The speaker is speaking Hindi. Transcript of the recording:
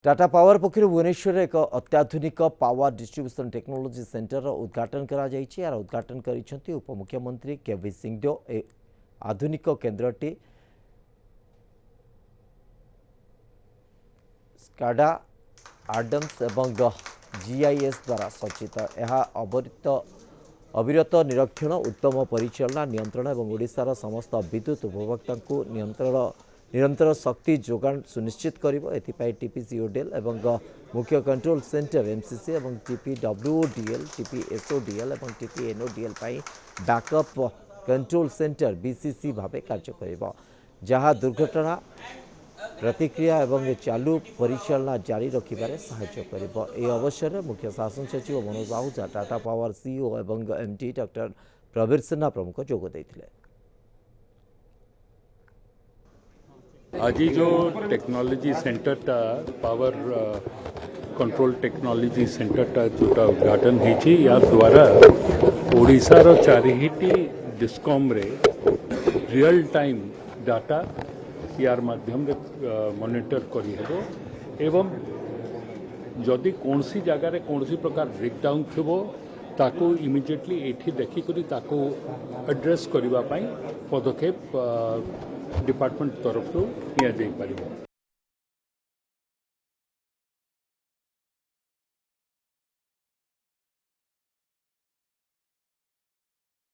टाटा पावर पक्षर भुवनेश्वर एक अत्याधुनिक पावर डिस्ट्रीब्यूशन टेक्नोलोजी सेंटर उद्घाटन यार उद्घाटन कर उपमुख्यमंत्री केवी सिंहदेव ए आधुनिक केन्द्रटी स्काडा आडम्स एवं जीआईएस द्वारा सज्जित यह अविरत निरीक्षण उत्तम परिचालना नियंत्रण और ओडिशार समस्त विद्युत उपभोक्ता निरंतर शक्ति जोगान सुनिश्चित करिबो एथिपाई टीपीसीओडीएल एवं मुख्य कंट्रोल सेंटर एमसीसी एवं टीपीडब्ल्यूओडीएल टीपीएसओडीएल एवं टीपीएनओडीएल पाई बैकअप कंट्रोल सेंटर बीसीसी भावे कार्य करिबो जहाँ दुर्घटना प्रतिक्रिया एवं चालू परिचालना जारी रखिबारे सहायता करिबो। ए अवसर में मुख्य शासन सचिव मनोज आहूजा टाटा पावर सीईओ एवं एमडी डॉक्टर प्रवीर सिन्हा प्रमुख जोग देथिले। आज जो टेक्नोलॉजी सेंटरटा पावर कंट्रोल टेक्नोलॉजी सेंटरटा जोटा उद्घाटन होती या द्वारा ओडिशार चारिटी डिस्कॉम रे रियल टाइम डाटा यार माध्यम रे मॉनिटर करी हेबो एवं जदि कौन सी जगह रे कौन सी प्रकार ब्रेकडाउन थिबो ताको इमिडिएटली एठी देखि करी ताको एड्रेस करिबा पई पदक्षेप डिपार्टमेंट तरफ निया जाई परिबो।